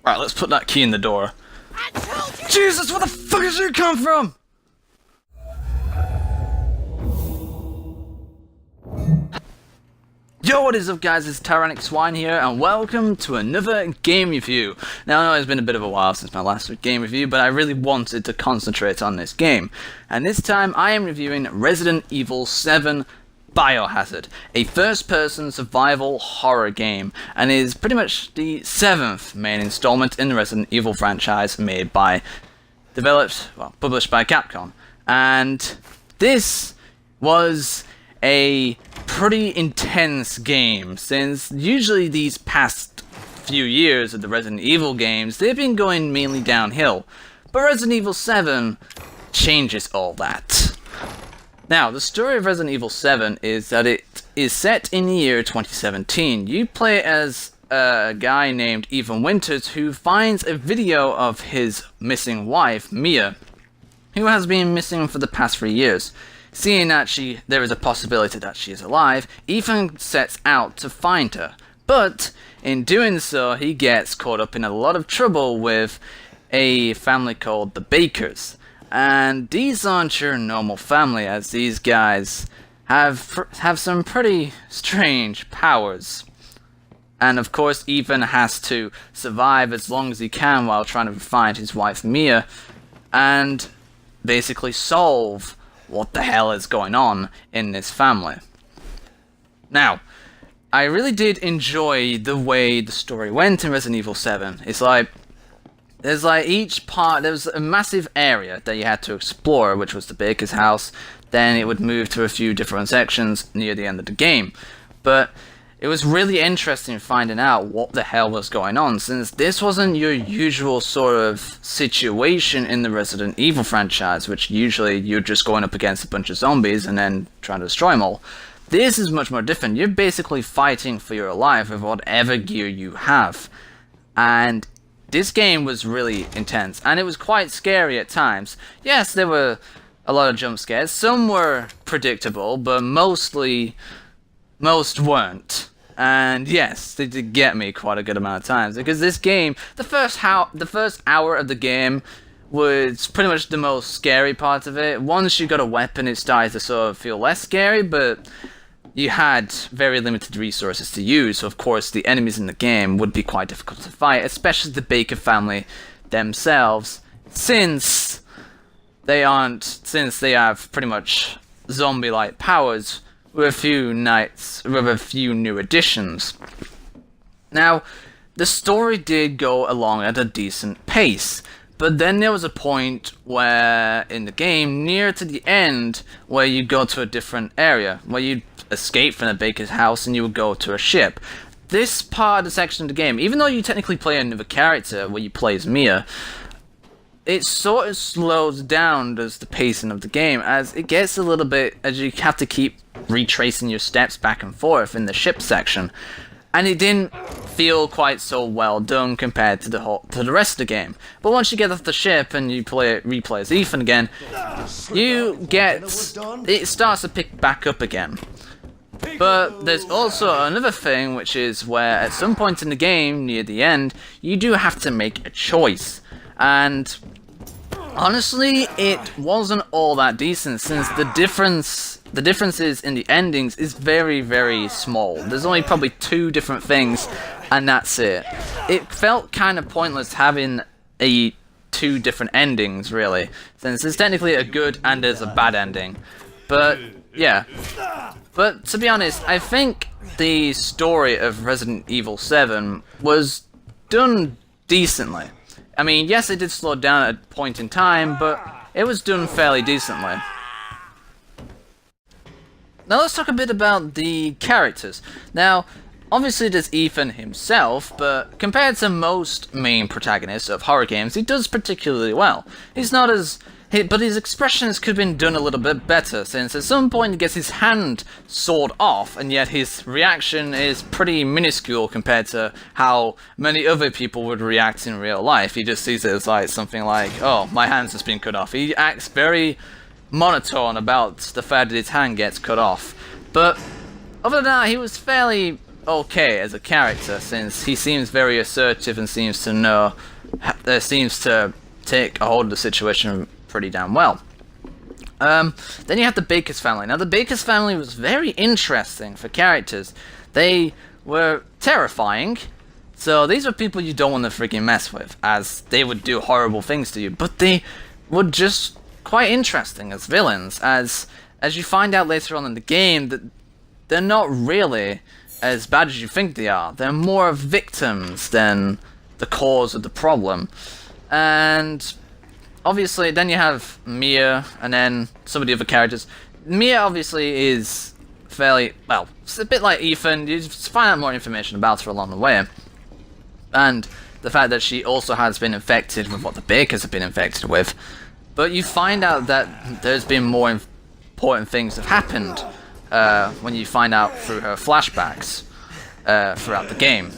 Alright, let's put that key in the door. Jesus, where the fuck did you come from? Yo, what is up guys, it's Tyrannic Swine here, and welcome to another game review. Now I know it's been a bit of a while since my last game review, but I really wanted to concentrate on this game. And this time I am reviewing Resident Evil 7 Biohazard, a first-person survival horror game, and is pretty much the 7th main installment in the Resident Evil franchise published by Capcom. And this was a pretty intense game, since usually these past few years of the Resident Evil games, they've been going mainly downhill, but Resident Evil 7 changes all that. Now, the story of Resident Evil 7 is that it is set in the year 2017. You play as a guy named Ethan Winters who finds a video of his missing wife, Mia, who has been missing for the past 3 years. Seeing that there is a possibility that she is alive, Ethan sets out to find her. But in doing so, he gets caught up in a lot of trouble with a family called the Bakers. And these aren't your normal family, as these guys have some pretty strange powers. And of course, Ethan has to survive as long as he can while trying to find his wife Mia and basically solve what the hell is going on in this family. Now, I really did enjoy the way the story went in Resident Evil 7. It's like, there's a massive area that you had to explore, which was the baker's house. Then it would move to a few different sections near the end of the game. But it was really interesting finding out what the hell was going on, since this wasn't your usual sort of situation in the Resident Evil franchise, which usually you're just going up against a bunch of zombies and then trying to destroy them all. This is much more different. You're basically fighting for your life with whatever gear you have. And this game was really intense, and it was quite scary at times. Yes, there were a lot of jump scares. Some were predictable, but most weren't. And yes, they did get me quite a good amount of times, because this game, the first hour of the game was pretty much the most scary part of it. Once you got a weapon, it started to sort of feel less scary, but you had very limited resources to use, so of course the enemies in the game would be quite difficult to fight, especially the Baker family themselves, since they have pretty much zombie-like powers, with a few new additions. Now, the story did go along at a decent pace, but then there was a point where, in the game, near to the end, where you go to a different area, where you escape from the baker's house and you would go to a ship. This part of the section of the game, even though you technically play another character, where you play as Mia, it sort of slows down the pacing of the game, as it gets a little bit, as you have to keep retracing your steps back and forth in the ship section, and it didn't feel quite so well done compared to the rest of the game. But once you get off the ship and you replay as Ethan again, it starts to pick back up again. But there's also another thing, which is where at some point in the game, near the end, you do have to make a choice. And honestly, it wasn't all that decent, since the differences in the endings is very, very small. There's only probably 2 different things, and that's it. It felt kind of pointless having 2 different endings, really, since there's technically a good and there's a bad ending. But yeah. But to be honest, I think the story of Resident Evil 7 was done decently. I mean, yes, it did slow down at a point in time, but it was done fairly decently. Now let's talk a bit about the characters. Now, obviously there's Ethan himself, but compared to most main protagonists of horror games, he does particularly well. But his expressions could have been done a little bit better, since at some point he gets his hand sawed off, and yet his reaction is pretty minuscule compared to how many other people would react in real life. He just sees it as like something like, oh, my hand's just been cut off. He acts very monotone about the fact that his hand gets cut off. But other than that, he was fairly okay as a character, since he seems very assertive and seems to know, seems to take a hold of the situation pretty damn well. Then you have the Baker's family. Now the Baker's family was very interesting for characters. They were terrifying, so these are people you don't want to freaking mess with, as they would do horrible things to you, but they were just quite interesting as villains, as you find out later on in the game that they're not really as bad as you think they are. They're more victims than the cause of the problem. And obviously then you have Mia and then some of the other characters. Mia obviously is fairly, well, it's a bit like Ethan. You just find out more information about her along the way. And the fact that she also has been infected with what the Bakers have been infected with. But you find out that there's been more important things that have happened when you find out through her flashbacks throughout the game.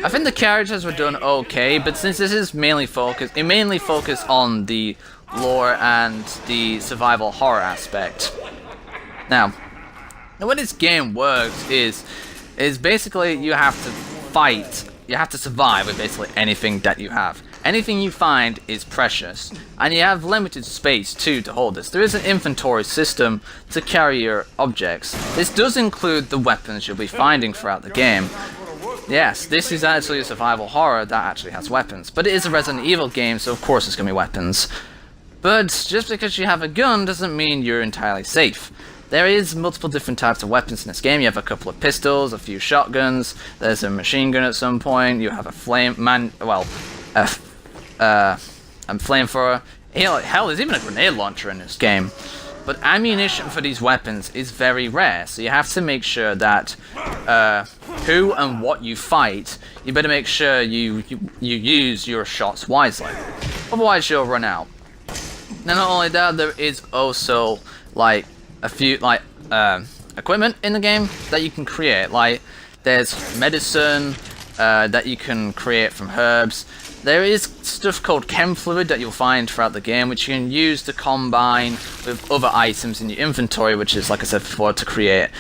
I think the characters were done okay, but since this is mainly focused, it mainly focused on the lore and the survival horror aspect. Now, the way this game works is basically you have to fight, you have to survive with basically anything that you have. Anything you find is precious, and you have limited space too to hold this. There is an inventory system to carry your objects. This does include the weapons you'll be finding throughout the game. Yes, this is actually a survival horror that actually has weapons, but it is a Resident Evil game, so of course there's going to be weapons. But just because you have a gun doesn't mean you're entirely safe. There is multiple different types of weapons in this game. You have a couple of pistols, a few shotguns, there's a machine gun at some point, you have a flamethrower. Hell, there's even a grenade launcher in this game. But ammunition for these weapons is very rare, so you have to make sure that who and what you fight, you better make sure you use your shots wisely. Otherwise you'll run out. Now not only that, there is also like a few equipment in the game that you can create. Like there's medicine that you can create from herbs. There is stuff called chem fluid that you'll find throughout the game, which you can use to combine with other items in your inventory, which is, like I said before, to create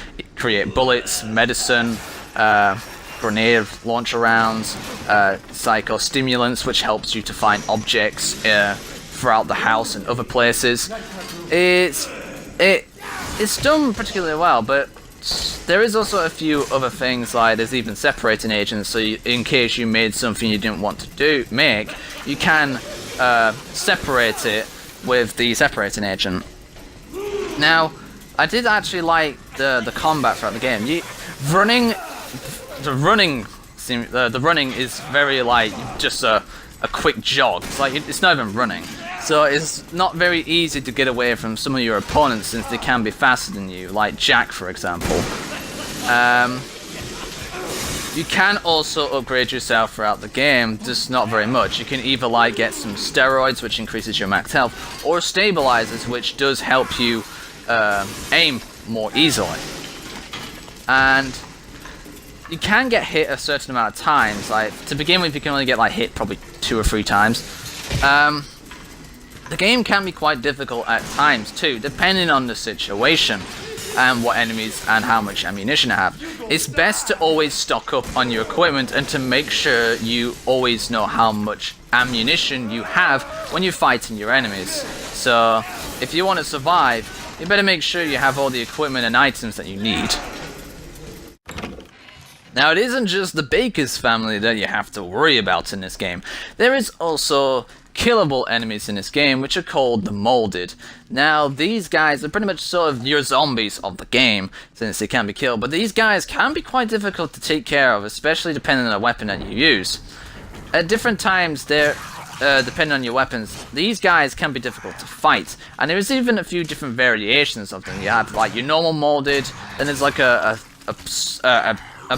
bullets, medicine, grenade launcher rounds, psychostimulants, which helps you to find objects throughout the house and other places. It's done particularly well, but there is also a few other things, like there's even separating agents, so in case you made something you didn't want to make, you can separate it with the separating agent. Now, I did actually like the combat throughout the game. The running is very like just a quick jog. It's like it's not even running. So it's not very easy to get away from some of your opponents since they can be faster than you, like Jack for example. You can also upgrade yourself throughout the game, just not very much. You can either like get some steroids, which increases your max health, or stabilizers, which does help you aim more easily. And you can get hit a certain amount of times. Like to begin with, you can only get like hit probably 2 or 3 times. The game can be quite difficult at times too, depending on the situation and what enemies and how much ammunition you have. It's best to always stock up on your equipment and to make sure you always know how much ammunition you have when you're fighting your enemies. So if you want to survive, you better make sure you have all the equipment and items that you need. Now, it isn't just the Baker's family that you have to worry about in this game. There is also killable enemies in this game, which are called the Molded. Now, these guys are pretty much sort of your zombies of the game, since they can be killed, but these guys can be quite difficult to take care of, especially depending on the weapon that you use. At different times, depending on your weapons, these guys can be difficult to fight, and there is even a few different variations of them. You have like your normal Molded, then there's like a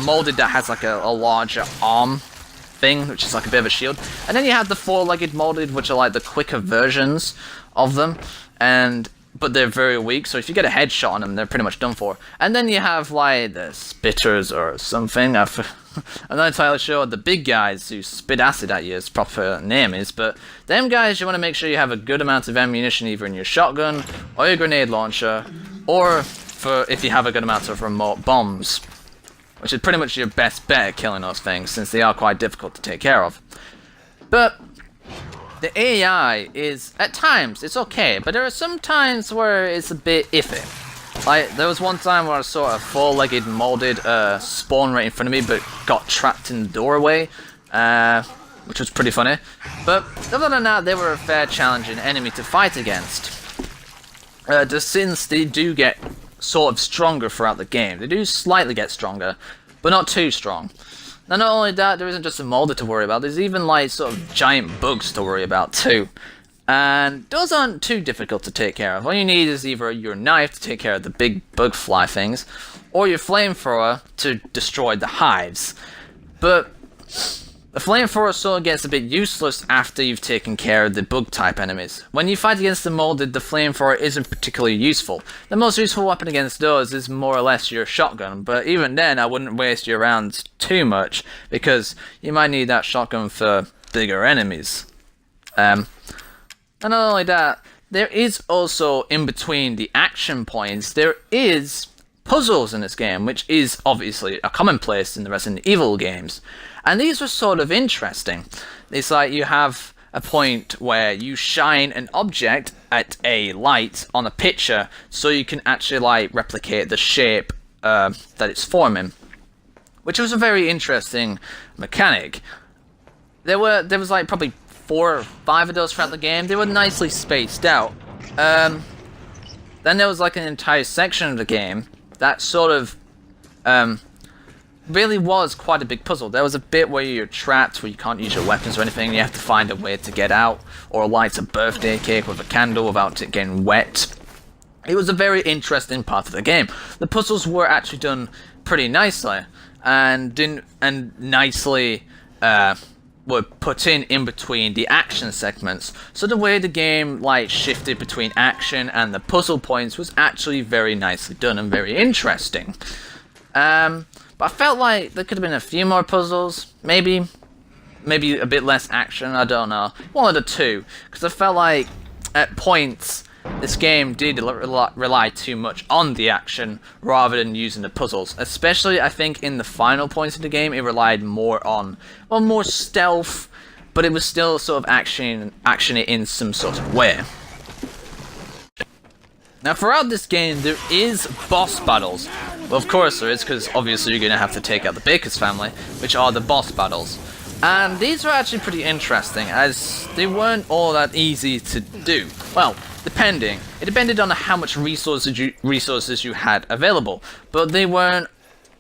Molded that has like a larger arm thing, which is like a bit of a shield, and then you have the 4-legged Molded, which are like the quicker versions of them, but they're very weak, so if you get a headshot on them, they're pretty much done for. And then you have like the Spitters or something. I'm not entirely sure what the big guys who spit acid at you, his proper name is, but them guys, you want to make sure you have a good amount of ammunition either in your shotgun or your grenade launcher, or for if you have a good amount of remote bombs, which is pretty much your best bet at killing those things, since they are quite difficult to take care of. But the AI is, at times, it's okay, but there are some times where it's a bit iffy. Like, there was one time where I saw a four-legged molded spawn right in front of me, but got trapped in the doorway, which was pretty funny. But other than that, they were a fair challenging enemy to fight against. Since they do get sort of stronger throughout the game. They do slightly get stronger, but not too strong. Now, not only that, there isn't just a molder to worry about, there's even like sort of giant bugs to worry about too. And those aren't too difficult to take care of. All you need is either your knife to take care of the big bug fly things, or your flamethrower to destroy the hives. But the flamethrower sort of gets a bit useless after you've taken care of the bug type enemies. When you fight against the molded, the flamethrower isn't particularly useful. The most useful weapon against those is more or less your shotgun, but even then I wouldn't waste your rounds too much, because you might need that shotgun for bigger enemies. And not only that, there is also, in between the action points, there is puzzles in this game, which is obviously a commonplace in the Resident Evil games. And these are sort of interesting. It's like you have a point where you shine an object at a light on a picture so you can actually like replicate the shape that it's forming, which was a very interesting mechanic. There was like probably 4 or 5 of those throughout the game. They were nicely spaced out. Then there was like an entire section of the game that sort of really was quite a big puzzle. There was a bit where you're trapped, where you can't use your weapons or anything. You have to find a way to get out, or light a birthday cake with a candle without it getting wet. It was a very interesting part of the game. The puzzles were actually done pretty nicely, and nicely were put in between the action segments. So the way the game like shifted between action and the puzzle points was actually very nicely done and very interesting. But I felt like there could have been a few more puzzles, maybe a bit less action, I don't know. One of the two, because I felt like at points this game did rely too much on the action rather than using the puzzles. Especially, I think, in the final points of the game, it relied more on, well, more stealth, but it was still sort of action it in some sort of way. Now, throughout this game, there is boss battles. Well, of course there is, because obviously you're going to have to take out the Baker's family, which are the boss battles. And these were actually pretty interesting, as they weren't all that easy to do. Well, depending. It depended on how much resources you had available, but they weren't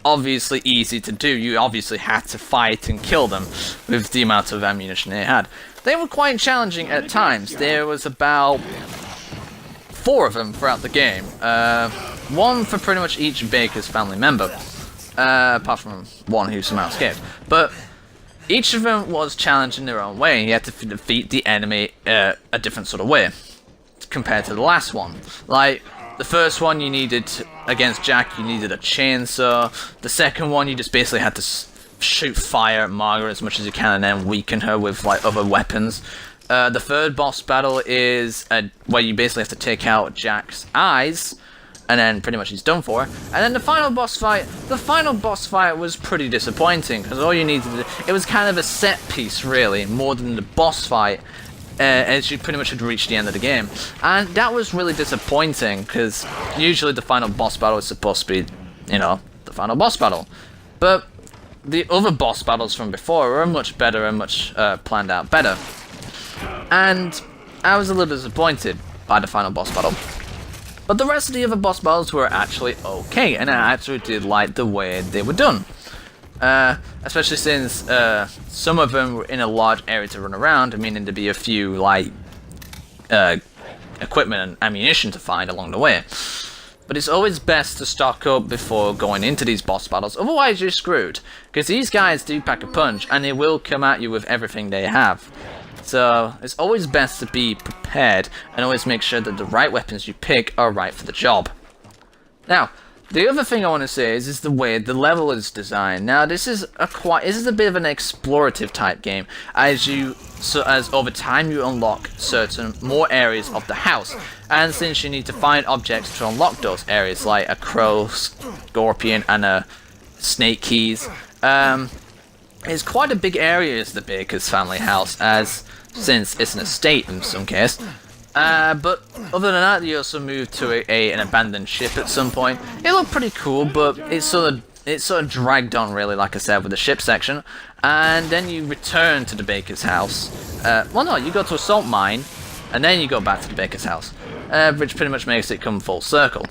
obviously easy to do. You obviously had to fight and kill them with the amount of ammunition they had. They were quite challenging at times. There was about 4 of them throughout the game. 1 for pretty much each Baker's family member, apart from 1 who somehow escaped. But each of them was challenged in their own way. You had to defeat the enemy a different sort of way compared to the last one. Like, the first one you needed, against Jack, you needed a chainsaw. The second one, you just basically had to shoot fire at Margaret as much as you can and then weaken her with like other weapons. The third boss battle is where you basically have to take out Jack's eyes, and then pretty much he's done for. And then the final boss fight was pretty disappointing, because all you needed to do, it was kind of a set piece really, more than the boss fight, as you pretty much had reached the end of the game. And that was really disappointing, because usually the final boss battle is supposed to be, you know, the final boss battle. But the other boss battles from before were much better and much planned out better. And I was a little disappointed by the final boss battle. But the rest of the other boss battles were actually okay, and I actually did like the way they were done. Especially since some of them were in a large area to run around, meaning there'd be a few, like, equipment and ammunition to find along the way. But it's always best to stock up before going into these boss battles, otherwise you're screwed. Because these guys do pack a punch, and they will come at you with everything they have. So it's always best to be prepared and always make sure that the right weapons you pick are right for the job. Now, the other thing I want to say is the way the level is designed. Now, this is a bit of an explorative type game, as over time you unlock certain more areas of the house, and since you need to find objects to unlock those areas, like a crow, scorpion, and a snake keys. It's quite a big area is the Baker's family house, as since it's an estate in some case. But other than that, you also move to an abandoned ship at some point. It looked pretty cool, but it's sort of dragged on really, like I said, with the ship section. And then you return to the Baker's house. Well, no, you go to a salt mine, and then you go back to the Baker's house, which pretty much makes it come full circle.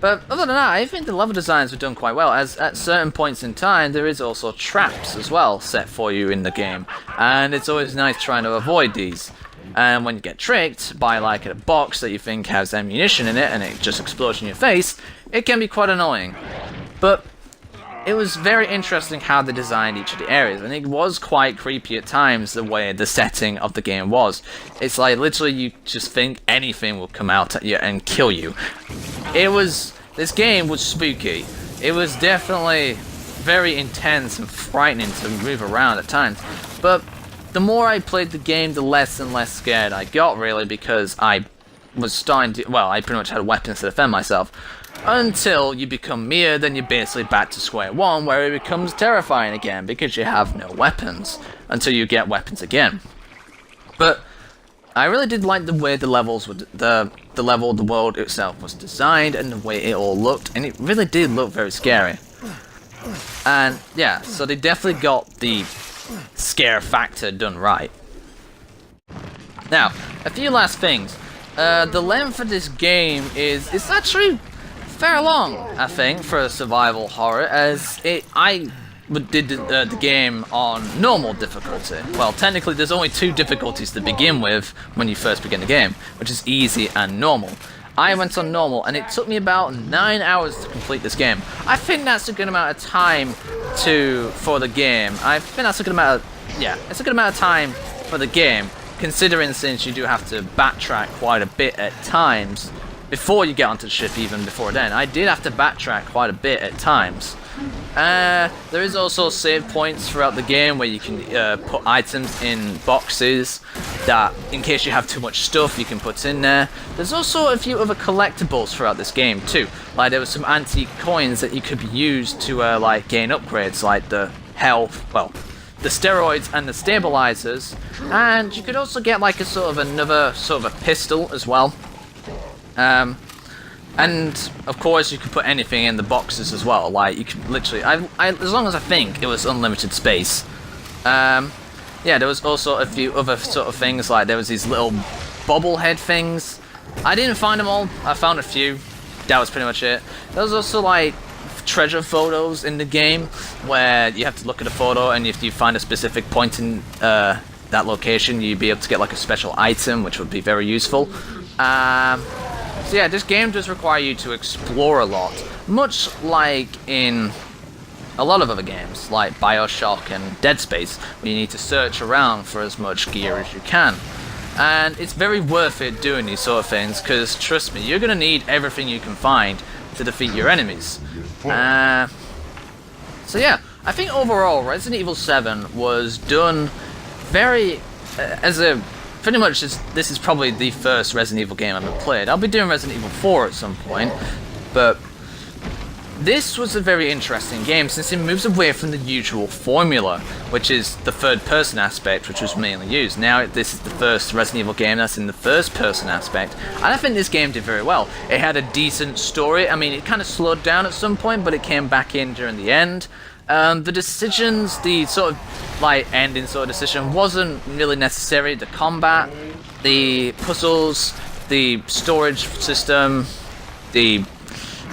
But other than that, I think the level designs were done quite well, as at certain points in time there is also traps as well set for you in the game, and it's always nice trying to avoid these. And when you get tricked by like a box that you think has ammunition in it and it just explodes in your face, it can be quite annoying. But it was very interesting how they designed each of the areas, and it was quite creepy at times the way the setting of the game was. It's like literally you just think anything will come out at you and kill you. This game was spooky. It was definitely very intense and frightening to move around at times. But the more I played the game, the less and less scared I got, really, because I was starting to, well, I pretty much had weapons to defend myself. Until you become Mia, then you're basically back to square one, where it becomes terrifying again, because you have no weapons, until you get weapons again. But I really did like the way the levels would, the world itself was designed, and the way it all looked, and it really did look very scary. And yeah, so they definitely got the scare factor done right. Now, a few last things. The length of this game is actually fair long, I think, for a survival horror, as I did the game on normal difficulty. Well, technically there's only two difficulties to begin with when you first begin the game, which is easy and normal. I went on normal, and it took me about 9 hours to complete this game. I think that's a good amount of time for the game. I think that's a good amount of, yeah, it's a good amount of time for the game, considering since you do have to backtrack quite a bit at times before you get onto the ship. Even before then, I did have to backtrack quite a bit at times. There is also save points throughout the game where you can put items in boxes that, in case you have too much stuff, you can put in there. There's also a few other collectibles throughout this game too. Like there were some antique coins that you could use to like gain upgrades, like the health, well, the steroids and the stabilizers. And you could also get like another sort of a pistol as well. And of course you could put anything in the boxes as well. Like you could literally, as long as I think it was unlimited space. Yeah, there was also a few other sort of things, like there was these little bobblehead things. I didn't find them all. I found a few. That was pretty much it. There was also like treasure photos in the game where you have to look at a photo, and if you find a specific point in that location, you'd be able to get like a special item, which would be very useful. So yeah, this game does require you to explore a lot, much like in a lot of other games, like Bioshock and Dead Space, where you need to search around for as much gear as you can. And it's very worth it doing these sort of things, because trust me, you're going to need everything you can find to defeat your enemies. So yeah, I think overall Resident Evil 7 was done very, pretty much this is probably the first Resident Evil game I've ever played. I'll be doing Resident Evil 4 at some point, but this was a very interesting game since it moves away from the usual formula, which is the third-person aspect, which was mainly used. Now this is the first Resident Evil game that's in the first-person aspect, and I think this game did very well. It had a decent story. I mean, it kind of slowed down at some point, but it came back in during the end. The decisions, the sort of like ending sort of decision wasn't really necessary. The combat, the puzzles, the storage system, the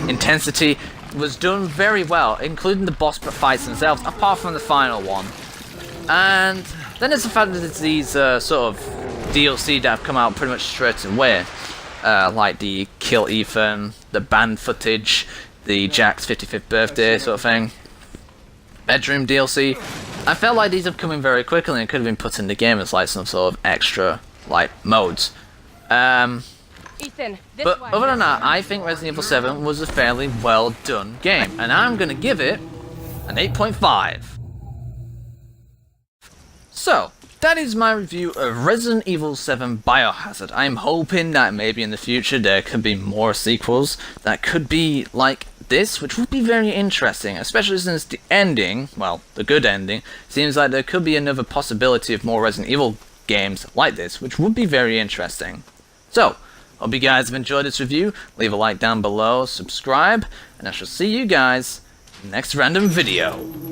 intensity was done very well, including the boss fights themselves, apart from the final one. And then there's the fact that it's these sort of DLC that have come out pretty much straight away, like the Kill Ethan, the band footage, the Jack's 55th birthday sort of thing, bedroom DLC. I felt like these have come in very quickly and could have been put in the game as like some sort of extra like modes. Ethan, but other than that, I think Resident Evil 7 was a fairly well done game, and I'm gonna give it an 8.5. So, that is my review of Resident Evil 7 Biohazard. I'm hoping that maybe in the future there could be more sequels that could be like this, which would be very interesting, especially since the ending, well, the good ending, seems like there could be another possibility of more Resident Evil games like this, which would be very interesting. So, hope you guys have enjoyed this review. Leave a like down below, subscribe, and I shall see you guys in the next random video.